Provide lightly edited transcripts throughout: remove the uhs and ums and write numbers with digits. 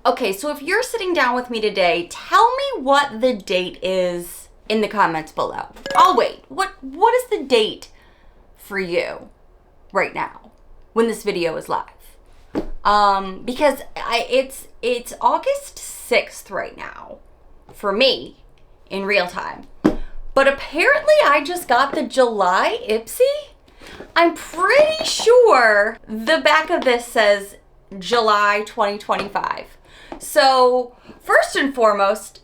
Okay, so if you're sitting down with me today, tell me what the date is in the comments below. I'll wait. What is the date for you right now when this video is live? Because it's August 6th right now for me in real time. But apparently I just got the July Ipsy. I'm pretty sure the back of this says July 2025. So first and foremost,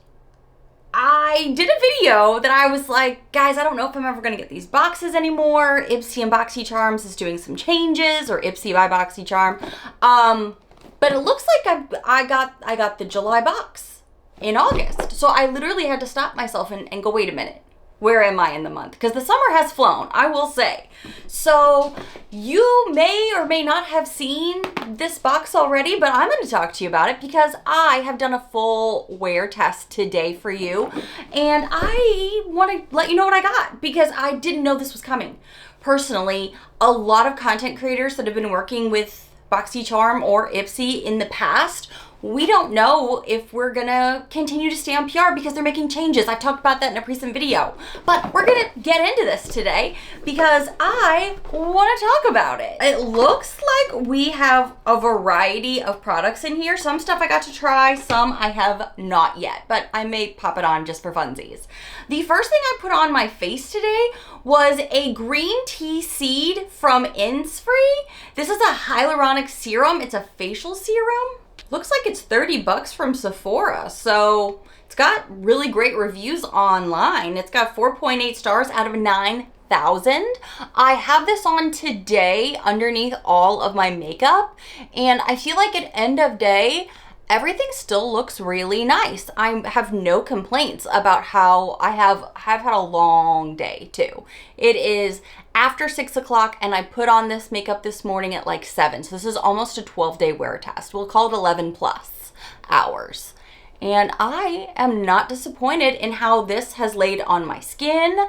I did a video that I was like, guys, I don't know if I'm ever gonna get these boxes anymore. Ipsy and Boxycharms is doing some changes, or Ipsy by Boxycharm. But it looks like I got the July box in August. So I literally had to stop myself and go, wait a minute. Where am I in the month? Because the summer has flown, I will say. So you may or may not have seen this box already, but I'm going to talk to you about it because I have done a full wear test today for you. And I want to let you know what I got because I didn't know this was coming. Personally, a lot of content creators that have been working with Boxycharm or Ipsy in the past, we don't know if we're gonna continue to stay on PR because they're making changes. I've talked about that in a recent video, but we're gonna get into this today because I wanna talk about it. It looks like we have a variety of products in here. Some stuff I got to try, some I have not yet, but I may pop it on just for funsies. The first thing I put on my face today was a green tea seed from Innisfree. This is a hyaluronic serum. It's a facial serum. Looks like it's 30 bucks from Sephora, so it's got really great reviews online. It's got 4.8 stars out of 9,000. I have this on today underneath all of my makeup, and I feel like at end of day, everything still looks really nice. I have no complaints about how I have had a long day too. It is after 6 o'clock and I put on this makeup this morning at like 7. So this is almost a 12-day wear test. We'll call it 11 plus hours. And I am not disappointed in how this has laid on my skin.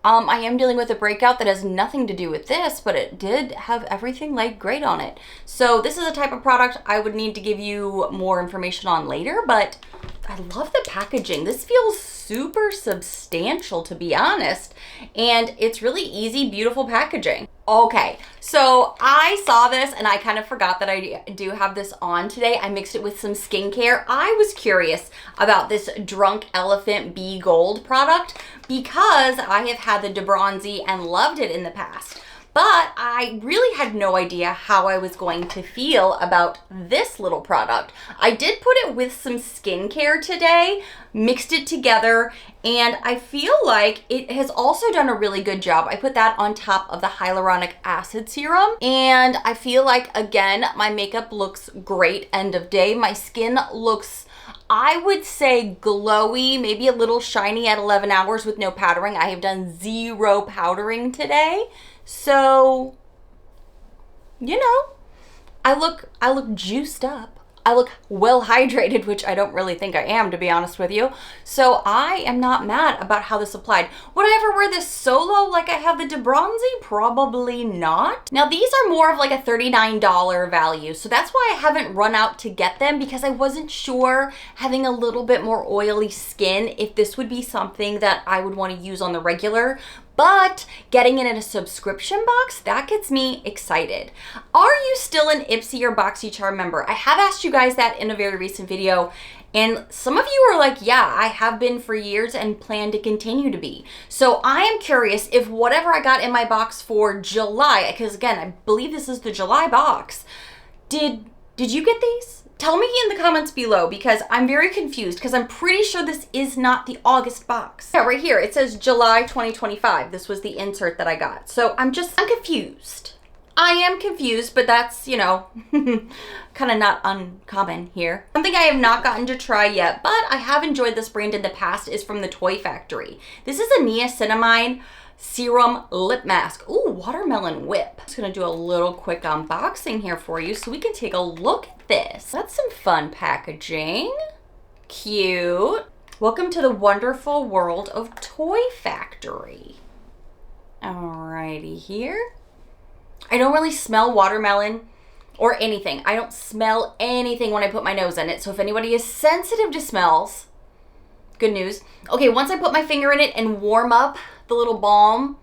I am dealing with a breakout that has nothing to do with this, but it did have everything laid great on it. So this is a type of product I would need to give you more information on later, but I love the packaging. This feels super substantial, to be honest, and it's really easy, beautiful packaging. Okay, so I saw this and I kind of forgot that I do have this on today. I mixed it with some skincare. I was curious about this Drunk Elephant Be Gold product because I have had the DeBronzi and loved it in the past. But I really had no idea how I was going to feel about this little product. I did put it with some skincare today, mixed it together, and I feel like it has also done a really good job. I put that on top of the hyaluronic acid serum, and I feel like, again, my makeup looks great end of day. My skin looks, I would say, glowy, maybe a little shiny at 11 hours with no powdering. I have done 0 powdering today. So, you know, I look juiced up. I look well hydrated, which I don't really think I am, to be honest with you. So I am not mad about how this applied. Would I ever wear this solo like I have the DeBronzi? Probably not. Now these are more of like a $39 value. So that's why I haven't run out to get them, because I wasn't sure, having a little bit more oily skin, if this would be something that I would want to use on the regular. But getting it in a subscription box, that gets me excited. Are you still an Ipsy or Boxycharm member? I have asked you guys that in a very recent video, and some of you are like, yeah, I have been for years and plan to continue to be. So I am curious if whatever I got in my box for July, because again, I believe this is the July box, did you get these? Tell me in the comments below, because I'm very confused, because I'm pretty sure this is not the August box. Yeah, right here, it says July 2025. This was the insert that I got. So I'm confused. I am confused, but that's, you know, kind of not uncommon here. Something I have not gotten to try yet, but I have enjoyed this brand in the past, is from the Toy Factory. This is a niacinamide serum lip mask. Ooh, watermelon whip. I'm just gonna do a little quick unboxing here for you so we can take a look at this. That's some fun packaging. Cute. Welcome to the wonderful world of Toy Factory. Alrighty here. I don't really smell watermelon. or anything. I don't smell anything when I put my nose in it. So if anybody is sensitive to smells, good news. Okay, once I put my finger in it and warm up the little balm,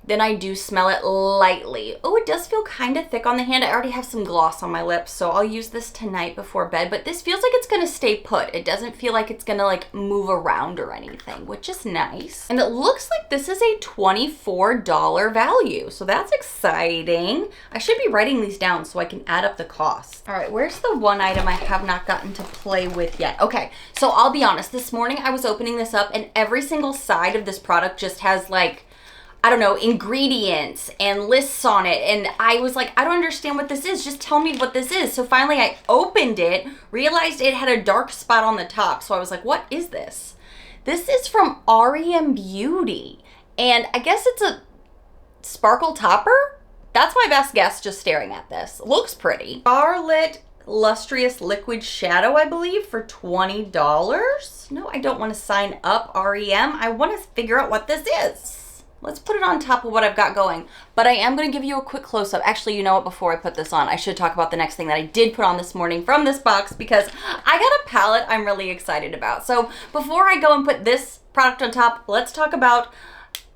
then I do smell it lightly. Oh, it does feel kind of thick on the hand. I already have some gloss on my lips, so I'll use this tonight before bed, but this feels like it's gonna stay put. It doesn't feel like it's gonna like move around or anything, which is nice. And it looks like this is a $24 value, so that's exciting. I should be writing these down so I can add up the cost. All right, where's the one item I have not gotten to play with yet? Okay, so I'll be honest, this morning I was opening this up and every single side of this product just has like, I don't know, ingredients and lists on it. And I was like, I don't understand what this is. Just tell me what this is. So finally I opened it, realized it had a dark spot on the top. So I was like, what is this? This is from REM Beauty. And I guess it's a sparkle topper? That's my best guess just staring at this. Looks pretty. Starlit Lustrous Liquid Shadow, I believe, for $20. No, I don't want to sign up REM. I want to figure out what this is. Let's put it on top of what I've got going. But I am going to give you a quick close-up. Actually, you know what? Before I put this on, I should talk about the next thing that I did put on this morning from this box because I got a palette I'm really excited about. So before I go and put this product on top, let's talk about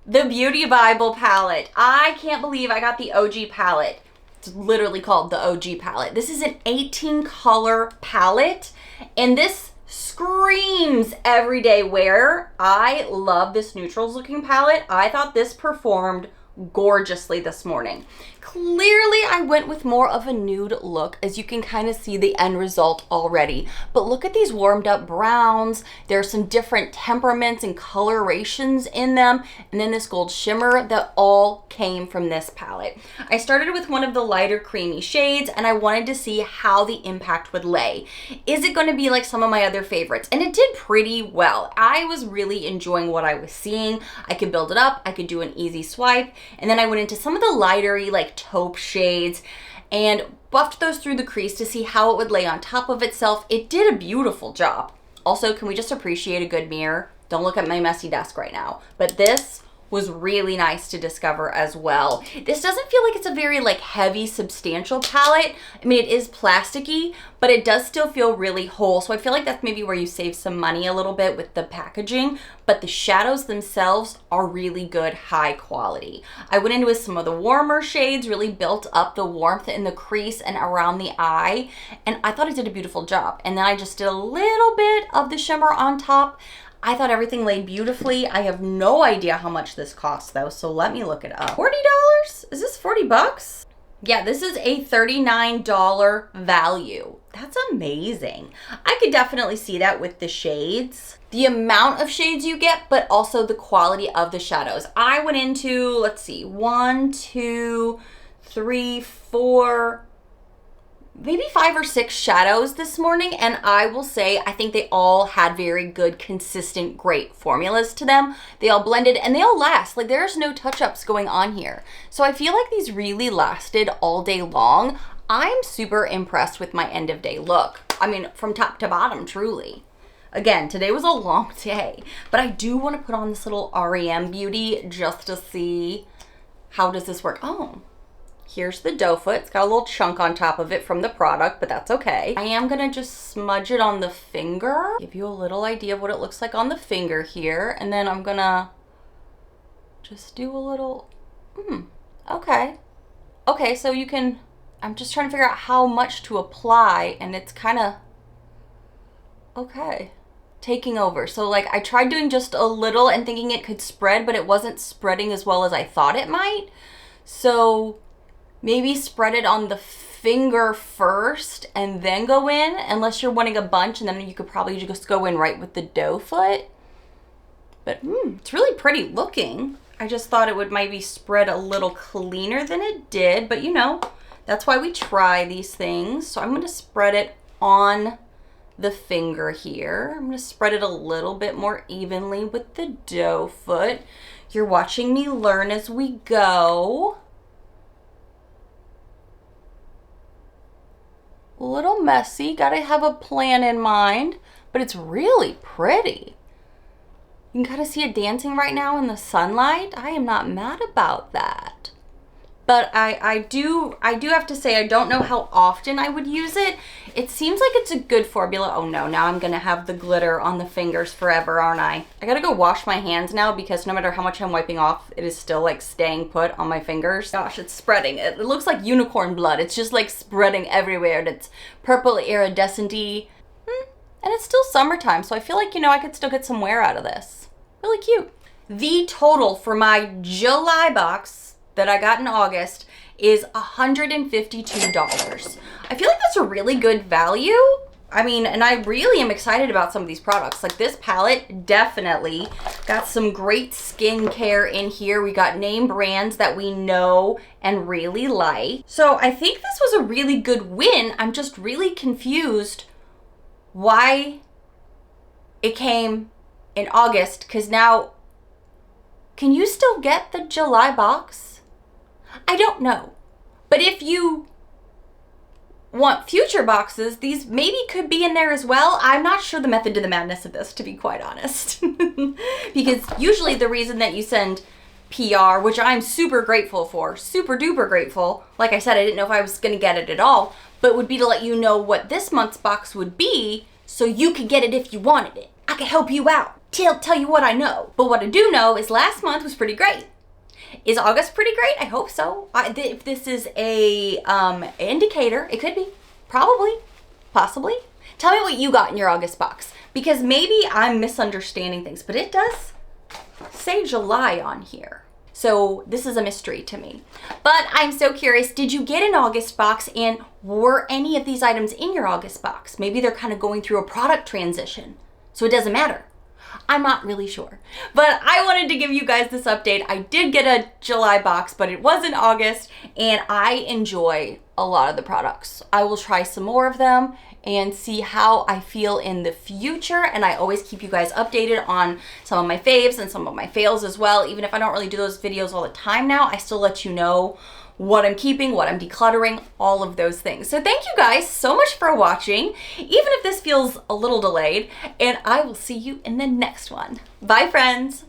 the Beauty Bible palette. I can't believe I got the OG palette. It's literally called the OG palette. This is an 18 color palette, and this screams everyday wear. I love this neutrals looking palette. I thought this performed gorgeously this morning. Clearly I went with more of a nude look, as you can kind of see the end result already. But look at these warmed up browns. There's some different temperaments and colorations in them. And then this gold shimmer that all came from this palette. I started with one of the lighter creamy shades and I wanted to see how the impact would lay. Is it going to be like some of my other favorites? And it did pretty well. I was really enjoying what I was seeing. I could build it up. I could do an easy swipe. And then I went into some of the lighter-y like taupe shades and buffed those through the crease to see how it would lay on top of itself. It did a beautiful job. Also, can we just appreciate a good mirror? Don't look at my messy desk right now. But this was really nice to discover as well. This doesn't feel like it's a very like heavy, substantial palette. I mean, it is plasticky, but it does still feel really whole. So I feel like that's maybe where you save some money a little bit with the packaging, but the shadows themselves are really good, high quality. I went in with some of the warmer shades, really built up the warmth in the crease and around the eye, and I thought it did a beautiful job. And then I just did a little bit of the shimmer on top. I thought everything laid beautifully. I have no idea how much this costs though, so let me look it up. $40? Is this 40 bucks? Yeah, this is a $39 value. That's amazing. I could definitely see that with the shades. The amount of shades you get, but also the quality of the shadows. I went into, let's see, 1, 2, 3, 4, maybe 5 or 6 shadows this morning, and I will say I think they all had very good, consistent, great formulas to them. They all blended and they all last. Like there's no touch-ups going on here. So I feel like these really lasted all day long. I'm super impressed with my end of day look. I mean, from top to bottom, truly. Again, today was a long day, but I do want to put on this little REM Beauty just to see how does this work. Oh. Here's the doe foot. It's got a little chunk on top of it from the product, but that's okay. I am gonna just smudge it on the finger, give you a little idea of what it looks like on the finger here, and then I'm gonna just do a little, okay. Okay, so you can, I'm just trying to figure out how much to apply, and it's kind of, okay, taking over. So like I tried doing just a little and thinking it could spread, but it wasn't spreading as well as I thought it might. So maybe spread it on the finger first and then go in, unless you're wanting a bunch, and then you could probably just go in right with the doe foot. But it's really pretty looking. I just thought it would maybe spread a little cleaner than it did, but you know, that's why we try these things. So I'm gonna spread it on the finger here. I'm gonna spread it a little bit more evenly with the doe foot. You're watching me learn as we go. A little messy, gotta have a plan in mind, but it's really pretty. You can kind of see it dancing right now in the sunlight. I am not mad about that. but I do have to say, I don't know how often I would use it. It seems like it's a good formula. Oh no, now I'm gonna have the glitter on the fingers forever, aren't I? I gotta go wash my hands now because no matter how much I'm wiping off, it is still like staying put on my fingers. Gosh, it's spreading. It looks like unicorn blood. It's just like spreading everywhere, and it's purple iridescent-y. And it's still summertime, so I feel like, you know, I could still get some wear out of this. Really cute. The total for my July box that I got in August is $152. I feel like that's a really good value. I mean, and I really am excited about some of these products. Like this palette, definitely got some great skincare in here. We got name brands that we know and really like. So I think this was a really good win. I'm just really confused why it came in August, because now, can you still get the July box? I don't know. But if you want future boxes, these maybe could be in there as well. I'm not sure the method to the madness of this, to be quite honest. Because usually the reason that you send PR, which I'm super grateful for, super duper grateful, like I said, I didn't know if I was gonna get it at all, but would be to let you know what this month's box would be so you could get it if you wanted it. I could help you out, tell you what I know. But what I do know is last month was pretty great. Is August pretty great? I hope so. If this is a indicator, it could be. Probably. Possibly. Tell me what you got in your August box, because maybe I'm misunderstanding things, but it does say July on here. So this is a mystery to me. But I'm so curious, did you get an August box, and were any of these items in your August box? Maybe they're kind of going through a product transition, so it doesn't matter. I'm not really sure. But I wanted to give you guys this update. I did get a July box, but it was in August, and I enjoy a lot of the products. I will try some more of them and see how I feel in the future, and I always keep you guys updated on some of my faves and some of my fails as well. Even if I don't really do those videos all the time now, I still let you know what I'm keeping, what I'm decluttering, all of those things. So thank you guys so much for watching, even if this feels a little delayed, and I will see you in the next one. Bye, friends.